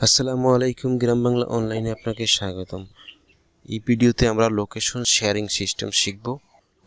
আসসালামু আলাইকুম, গ্রাম বাংলা অনলাইনে আপনাকে স্বাগতম। এই ভিডিওতে আমরা লোকেশন শেয়ারিং সিস্টেম শিখব।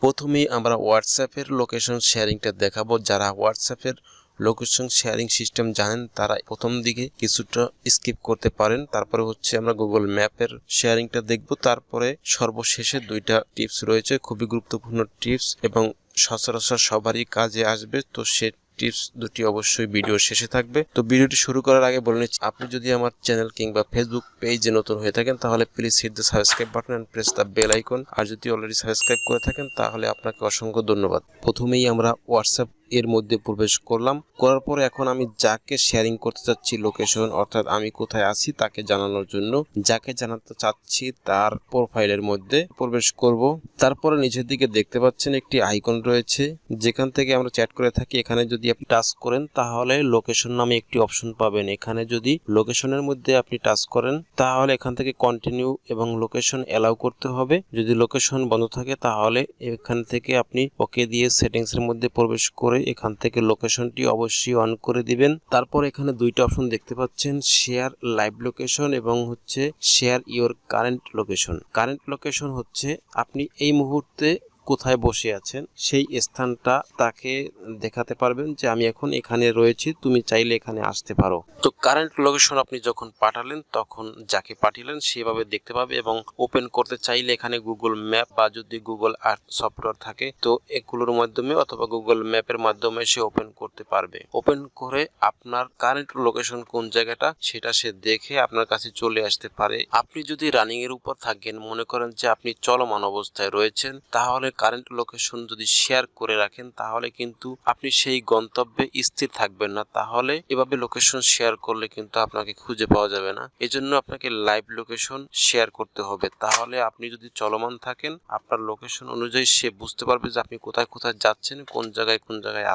প্রথমেই আমরা হোয়াটসঅ্যাপের লোকেশন শেয়ারিংটা দেখাবো। যারা হোয়াটসঅ্যাপের লোকেশন শেয়ারিং সিস্টেম জানেন তারা প্রথম দিকে কিছুটা স্কিপ করতে পারেন। তারপরে আমরা গুগল ম্যাপের শেয়ারিংটা দেখব। তারপরে সর্বশেষে দুইটা টিপস রয়েছে, খুবই গুরুত্বপূর্ণ টিপস এবং সচরাচর সবারই কাজে আসবে। তো সে টিপস দুটি অবশ্যই ভিডিও শেষে থাকবে। তো ভিডিওটি শুরু করার আগে বলে নিচ্ছি, আপনি যদি আমার চ্যানেল কিংবা ফেসবুক পেজে নতুন হয়ে থাকেন তাহলে please hit the subscribe button and press the bell icon. আর যদি অলরেডি সাবস্ক্রাইব করে থাকেন তাহলে আপনাকে অসংখ্য ধন্যবাদ। প্রথমেই আমরা হোয়াটসঅ্যাপ এর মধ্যে প্রবেশ করলাম। করার পরে এখন আমি যাকে শেয়ারিং করতে চাচ্ছি লোকেশন, অর্থাৎ আমি কোথায় আছি তাকে জানানোর জন্য যাকে জানাতে চাচ্ছি তার প্রোফাইলের মধ্যে প্রবেশ করব। তারপরে নিচের দিকে দেখতে পাচ্ছেন একটি আইকন রয়েছে, যেখান থেকে আমরা চ্যাট করে থাকি। এখানে যদি আপনি টাচ করেন তাহলে লোকেশন নামে একটি অপশন পাবেন। এখানে যদি লোকেশনের মধ্যে আপনি টাচ করেন তাহলে এখান থেকে কন্টিনিউ এবং লোকেশন অ্যালাউ করতে হবে। যদি লোকেশন বন্ধ থাকে তাহলে এখান থেকে আপনি ওকে দিয়ে সেটিংস এর মধ্যে প্রবেশ করে এখান থেকে লোকেশনটি অবশ্যই অন করে দিবেন। তারপর এখানে দুইটা অপশন দেখতে পাচ্ছেন, শেয়ার লাইভ লোকেশন এবং share your current location. Current location হচ্ছে আপনি এই মুহূর্তে কোথায় বসে আছেন সেই স্থানটা তাকে দেখাতে পারবেন যে আমি এখন এখানে রয়েছি, তুমি চাইলে এখানে আসতে পারো। তো কারেন্ট লোকেশন আপনি যখন পাঠালেন তখন যাকে পাঠালেন সেভাবে দেখতে পাবে এবং ওপেন করতে চাইলে এখানে গুগল ম্যাপ বা যদি গুগল আর্থ সফটওয়্যার থাকে তো এগুলোর মাধ্যমে অথবা গুগল ম্যাপের মাধ্যমে সে ওপেন করতে পারবে। ওপেন করে আপনার কারেন্ট লোকেশন কোন জায়গাটা সেটা সে দেখে আপনার কাছে চলে আসতে পারে। আপনি যদি রানিং এর উপর থাকেন, মনে করেন যে আপনি চলমান অবস্থায় রয়েছেন, তাহলে কারেন্ট লোকেশন যদি শেয়ার করে রাখেন তাহলে কিন্তু আপনি সেই গন্তব্যে স্থির থাকবেন না। তাহলে এভাবে লোকেশন শেয়ার করলে কিন্তু আপনাকে খুঁজে পাওয়া যাবে না। এজন্য আপনাকে লাইভ লোকেশন শেয়ার করতে হবে। তাহলে আপনি যদি চলমান থাকেন আপনার লোকেশন অনুযায়ী সে বুঝতে পারবে যে আপনি কোথায় কোথায় যাচ্ছেন, কোন জায়গায়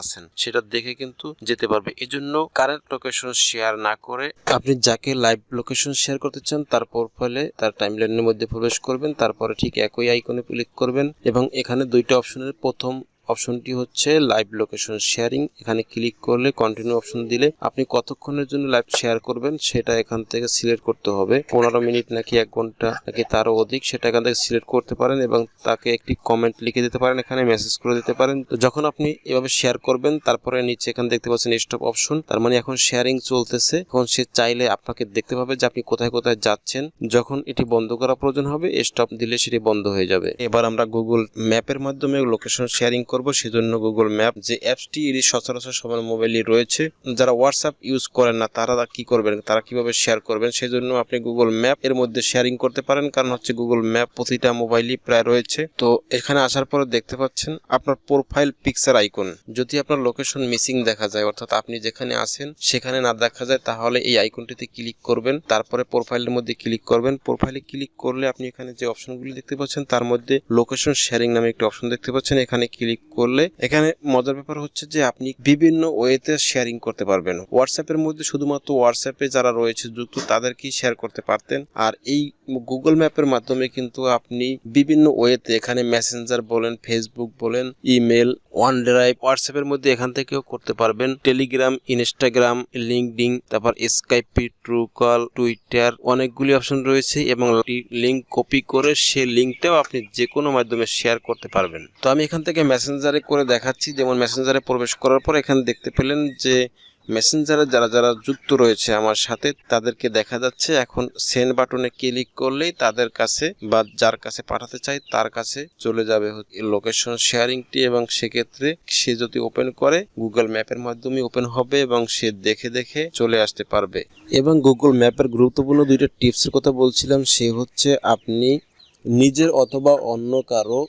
আছেন, সেটা দেখে কিন্তু যেতে পারবে। এজন্য কারেন্ট লোকেশন শেয়ার না করে আপনি যাকে লাইভ লোকেশন শেয়ার করতে চান তার প্রোফাইলে তার টাইমলাইনের মধ্যে প্রবেশ করবেন। তারপরে ঠিক একই আইকনে ক্লিক করবেন এবং এখানে দুইটা অপশনের প্রথম অপশনটি হচ্ছে লাইভ লোকেশন শেয়ারিং। এখানে ক্লিক করলে কন্টিনিউ অপশন দিলে আপনি কতক্ষণের জন্য লাইভ শেয়ার করবেন সেটা এখান থেকে সিলেক্ট করতে হবে। 15 মিনিট নাকি 1 ঘন্টা নাকি তারও অধিক, সেটা এখান থেকে সিলেক্ট করতে পারেন এবং তাকে একটি কমেন্ট লিখে দিতে পারেন, এখানে মেসেজ করে দিতে পারেন। তো যখন আপনি এভাবে শেয়ার করবেন তারপরে নিচে এখানে দেখতে পাচ্ছেন স্টপ অপশন, তার মানে এখন শেয়ারিং চলতেছে। এখন সে চাইলে আপনাকে দেখতে পাবে যে আপনি কোথায় কোথায় যাচ্ছেন। যখন এটি বন্ধ করা প্রয়োজন হবে স্টপ দিলে সেটি বন্ধ হয়ে যাবে। এবার আমরা গুগল ম্যাপের মাধ্যমে লোকেশন শেয়ারিং করব। সেজন্য গুগল ম্যাপ যে অ্যাপসটি এটি সচরাচর সবার মোবাইলে রয়েছে। যারা হোয়াটসঅ্যাপ ইউজ করেন না তারা কি করবেন, তারা কিভাবে শেয়ার করবেন, সেজন্য আপনি গুগল ম্যাপ এর মধ্যে শেয়ারিং করতে পারেন। কারণ গুগল ম্যাপ প্রতিটা মোবাইলই প্রায় রয়েছে। তো এখানে আসার পরে দেখতে পাচ্ছেন আপনার প্রোফাইল পিকচার আইকন। যদি আপনার লোকেশন মিসিং দেখা যায়, অর্থাৎ আপনি যেখানে আছেন সেখানে না দেখা যায়, তাহলে এই আইকনটিতে ক্লিক করবেন। তারপরে প্রোফাইলের মধ্যে ক্লিক করবেন। প্রোফাইলে ক্লিক করলে আপনি এখানে যে অপশনগুলি দেখতে পাচ্ছেন তার মধ্যে লোকেশন শেয়ারিং নামে একটি অপশন দেখতে পাচ্ছেন। এখানে ক্লিক করলে এখানে মজার ব্যাপার হচ্ছে যে আপনি বিভিন্ন ওয়েতে শেয়ারিং করতে পারবেন। হোয়াটসঅ্যাপের মধ্যে শুধুমাত্র হোয়াটসঅ্যাপে যারা রয়েছে যুক্ত তাদেরকেই শেয়ার করতে পারতেন, আর এই গুগল ম্যাপের মাধ্যমে কিন্তু আপনি বিভিন্ন ওয়েতে, এখানে মেসেঞ্জার বলেন, ফেসবুক বলেন, ইমেল, ওয়ান ড্রাইভ, হোয়াটসঅ্যাপের মধ্যে এখান থেকেও করতে পারবেন। টেলিগ্রাম, ইনস্টাগ্রাম, লিঙ্কডিন, তারপর স্কাইপ, ট্রুকল, টুইটার, অনেকগুলি অপশন রয়েছে এবং লিঙ্ক কপি করে সেই লিঙ্কটাও আপনি যে কোনো মাধ্যমে শেয়ার করতে পারবেন। তো আমি এখান থেকে মেসেঞ্জারে করে দেখাচ্ছি। যেমন মেসেঞ্জারে প্রবেশ করার পর এখানে দেখতে পেলেন যে মেসেঞ্জারে যারা যারা যুক্ত রয়েছে আমার সাথে তাদেরকে দেখা যাচ্ছে। এখন সেন্ড বাটনে ক্লিক করলেই তাদের কাছে বা যার কাছে পাঠাতে চাই তার কাছে চলে যাবে লোকেশন শেয়ারিংটি, এবং সেক্ষেত্রে সে যদি ওপেন করে গুগল ম্যাপের মাধ্যমে ওপেন হবে এবং সে দেখে দেখে চলে আসতে পারবে। এবং গুগল ম্যাপের গুরুত্বপূর্ণ দুইটা টিপসের কথা বলছিলাম, সে হচ্ছে আপনি নিজের অথবা অন্য কারো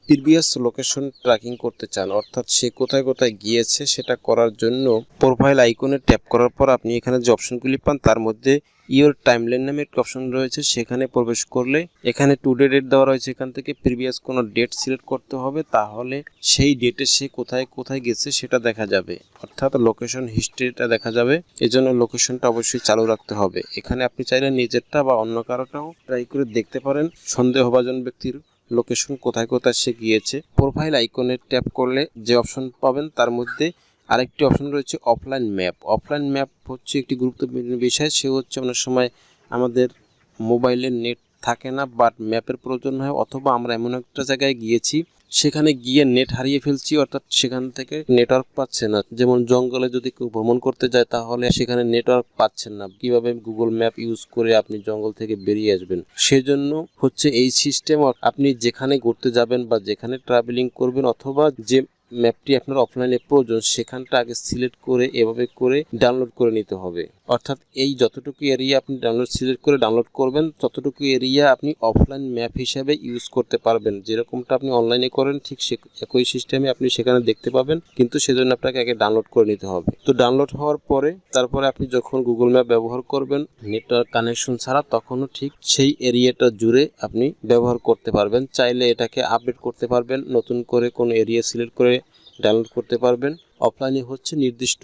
প্রিভিয়াস লোকেশন ট্র্যাকিং করতে চান, অর্থাৎ সে কোথায় কোথায় গিয়েছে সেটা করার জন্য প্রোফাইল আইকনে ট্যাপ করার পর আপনি এখানে যে অপশনগুলি পান তার মধ্যে ইওর টাইমলাইন নামে একটা অপশন রয়েছে। সেখানে প্রবেশ করলে এখানে টুডে ডেট দেওয়া রয়েছে, এখান থেকে প্রিভিয়াস কোনো ডেট সিলেক্ট করতে হবে, তাহলে সেই ডেটে সে কোথায় কোথায় গেছে সেটা দেখা যাবে, অর্থাৎ লোকেশন হিস্ট্রিটা দেখা যাবে। এজন্য লোকেশনটা অবশ্যই চালু রাখতে হবে। এখানে আপনি চাইলে নিজেরটা বা অন্য কারোটাও ট্রাই করে দেখতে পারেন সন্দেহভাজন ব্যক্তির লোকেশন কোথায় কোথায় সে গিয়েছে। প্রোফাইল আইকনে ট্যাপ করলে যে অপশন পাবেন তার মধ্যে আরেকটি অপশন রয়েছে অফলাইন ম্যাপ। অফলাইন ম্যাপ হচ্ছে একটি গুরুত্বপূর্ণ বিষয়। সে হচ্ছে অনেক সময় আমাদের মোবাইলে নেট থাকে না, বাট ম্যাপের প্রয়োজন হয়, অথবা আমরা এমন একটা জায়গায় গিয়েছি সেখানে গিয়ে নেট হারিয়ে ফেলছি, অর্থাৎ সেখান থেকে নেটওয়ার্ক পাচ্ছে না। যেমন জঙ্গলে যদি কেউ ভ্রমণ করতে যায় তাহলে সেখানে নেটওয়ার্ক পাচ্ছেন না, কিভাবে গুগল ম্যাপ ইউজ করে আপনি জঙ্গল থেকে বেরিয়ে আসবেন। সেজন্য হচ্ছে এই সিস্টেম, আপনি যেখানে ঘুরতে যাবেন বা যেখানে ট্রাভেলিং করবেন অথবা যে ম্যাপটি আপনার অফলাইনে প্রয়োজন সেখানটা আগে সিলেক্ট করে এভাবে করে ডাউনলোড করে নিতে হবে। অর্থাৎ এই যতটুকু এরিয়া আপনি সিলেক্ট করে ডাউনলোড করবেন ততটুকু এরিয়া আপনি অফলাইন ম্যাপ হিসাবে ইউজ করতে পারবেন। যেরকমটা আপনি অনলাইনে করেন ঠিক একই সিস্টেমে আপনি সেখানে দেখতে পাবেন, কিন্তু সেজন্য আপনাকে আগে ডাউনলোড করে নিতে হবে। তো ডাউনলোড হওয়ার পরে তারপরে আপনি যখন গুগল ম্যাপ ব্যবহার করবেন নেটওয়ার্ক কানেকশন ছাড়া, তখনও ঠিক সেই এরিয়াটা জুড়ে আপনি ব্যবহার করতে পারবেন। চাইলে এটাকে আপডেট করতে পারবেন, নতুন করে কোনো এরিয়া সিলেক্ট করে ডাউনলোড করতে পারবেন। অফলাইনে হচ্ছে নির্দিষ্ট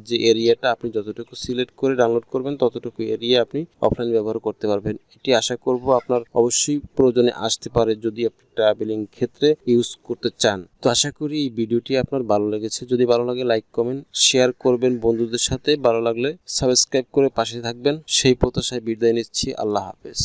যে এরিয়াটা আপনি যতটুকু সিলেক্ট করে ডাউনলোড করবেন ততটুকু এরিয়া আপনি অফলাইন ব্যবহার করতে পারবেন। এটি আশা করব আপনার অবশ্যই প্রয়োজনে আসতে পারে যদি আপনি ট্রাভেলিং ক্ষেত্রে ইউজ করতে চান। তো আশা করি এই ভিডিওটি আপনার ভালো লেগেছে। যদি ভালো লাগে লাইক কমেন্ট শেয়ার করবেন বন্ধুদের সাথে, ভালো লাগলে সাবস্ক্রাইব করে পাশে থাকবেন। সেই প্রত্যাশায় বিদায় নিচ্ছি। আল্লাহ হাফেজ।